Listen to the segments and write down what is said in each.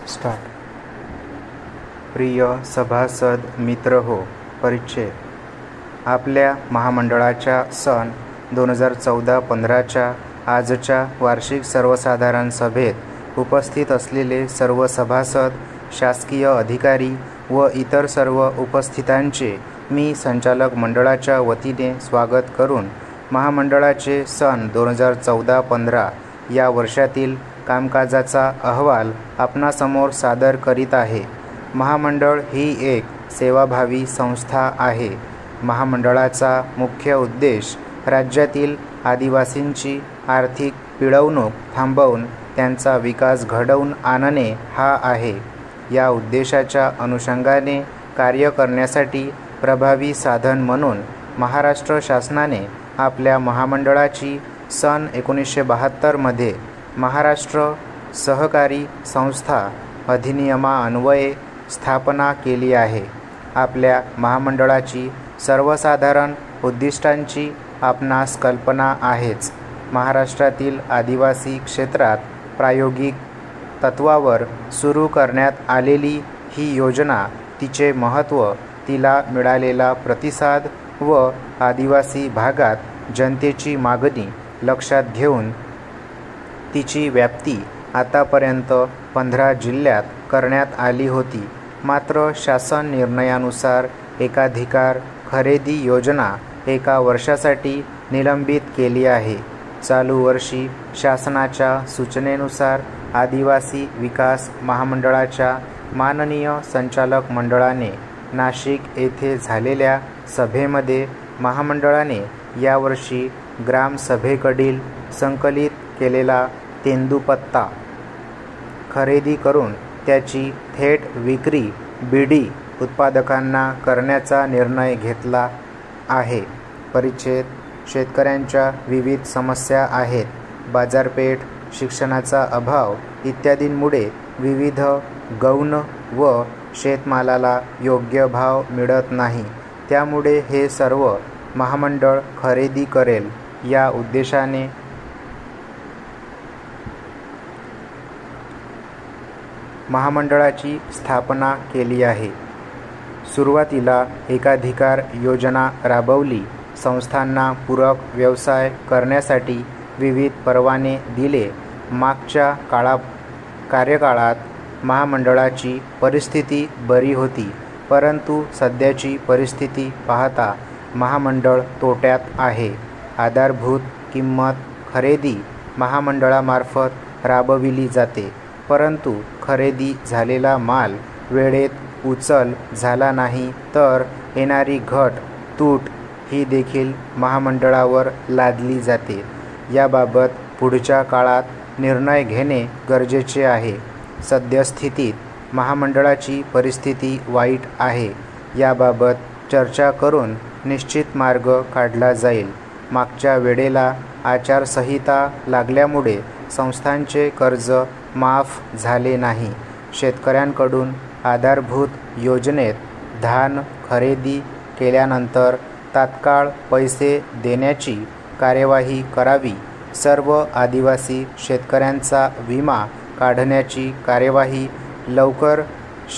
Start. प्रिय सभासद मित्र हो, परिच्छेद. आपल्या महामंडळाच्या सन 2014-15च्या आजच्या वार्षिक सर्वसाधारण सभेत उपस्थित असलेले सर्व सभासद, शासकीय अधिकारी व इतर सर्व उपस्थितांचे मी संचालक मंडळाच्या वतीने स्वागत करून महामंडळाचे सन 2014-15 या वर्षातील कामकाजाचा अहवाल आपणासमोर सादर करीत आहे. महामंडळ ही एक सेवाभावी संस्था आहे. महामंडळाचा मुख्य उद्देश राज्यातील आदिवासींची आर्थिक पिळवणूक थांबवून त्यांचा विकास घडवून आणणे हा आहे. या उद्देशाच्या अनुषंगाने कार्य करण्यासाठी प्रभावी साधन म्हणून महाराष्ट्र शासनाने आपल्या महामंडळाची सन 1972 मध्ये महाराष्ट्र सहकारी संस्था अधिनियमान्वये स्थापना केली आहे. आपल्या महामंडळाची सर्वसाधारण उद्दिष्टांची आपणास कल्पना आहेच. महाराष्ट्रातील आदिवासी क्षेत्रात प्रायोगिक तत्वावर सुरू करण्यात आलेली ही योजना, तिचे महत्त्व, तिला मिळालेला प्रतिसाद व आदिवासी भागात जनतेची मागणी लक्षात घेऊन तिची व्याप्ती आतापर्यंत 15 जिल्ह्यात करण्यात आली होती. मात्र शासन निर्णयानुसार एकाधिकार खरेदी योजना एका वर्षासाठी निलंबित केली आहे. चालू वर्षी शासनाच्या सूचनेनुसार आदिवासी विकास महामंडळाच्या माननीय संचालक मंडळाने नाशिक येथे झालेल्या सभेमध्ये महामंडळाने यावर्षी ग्रामसभेकडील संकलित केलेला तेंदूपत्ता खरेदी करून त्याची थेट विक्री बीडी उत्पादकांना करण्याचा निर्णय घेतला आहे. परिच्छेद. शेतकऱ्यांच्या विविध समस्या आहेत. बाजारपेठ, शिक्षणाचा अभाव इत्यादींमुळे विविध गौण व शेतमालाला योग्य भाव मिळत नाही. त्यामुळे हे सर्व महामंडळ खरेदी करेल या उद्देशाने महामंडळाची स्थापना केली आहे. सुरुवातीला एकाधिकार योजना राबवली. संस्थांना पूरक व्यवसाय करण्यासाठी विविध परवाने दिले. मागच्या कार्यकाळात महामंडळाची परिस्थिती बरी होती, परंतु सध्याची परिस्थिती पाहता महामंडळ तोट्यात आहे. आधारभूत किंमत खरेदी महामंडळामार्फत राबविली जाते, परंतु खरेदी झालेला माल वेळेत उचल झाला नाही तर येणारी घट तूट ही देखील महामंडळावर लादली जाते. याबाबत पुढच्या काळात निर्णय घेणे गरजेचे आहे. सद्यस्थितीत महामंडळाची परिस्थिती वाईट आहे. याबाबत चर्चा करून निश्चित मार्ग काढला जाईल. मागच्या वेळेला आचारसंहिता लागल्यामुळे संस्थांचे कर्ज माफ झाले नाही. शेतकऱ्यांकडून आधारभूत योजनेत धान खरेदी केल्यानंतर तात्काळ पैसे देण्याची कार्यवाही करावी. सर्व आदिवासी शेतकऱ्यांचा विमा काढण्याची कार्यवाही लवकर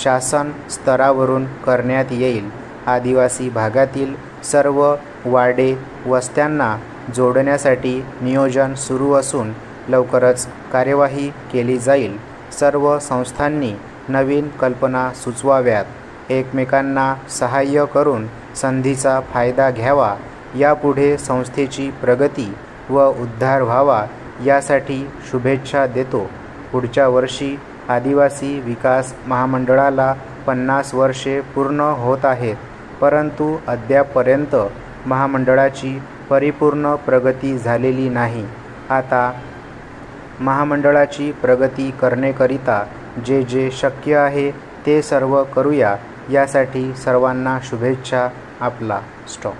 शासन स्तरावरून करण्यात येईल. आदिवासी भागातील सर्व वाडे वस्त्यांना जोडण्यासाठी नियोजन सुरू असून लवकरच कार्यवाही केली जाईल. सर्व संस्थांनी नवीन कल्पना सुचवाव्यात. एकमेकांना सहाय्य करून संधीचा फायदा घ्यावा. यापुढे संस्थेची प्रगती व उद्धार व्हावा यासाठी शुभेच्छा देतो. पुढच्या वर्षी आदिवासी विकास महामंडळाला 50 वर्षे पूर्ण होत आहेत, परंतु अद्यापपर्यंत महामंडळाची परिपूर्ण प्रगती झालेली नाही. आता महामंडळाची प्रगती करण्याकरिता जे जे शक्य आहे ते सर्व करूया. यासाठी सर्वांना शुभेच्छा. आपला स्टॉप.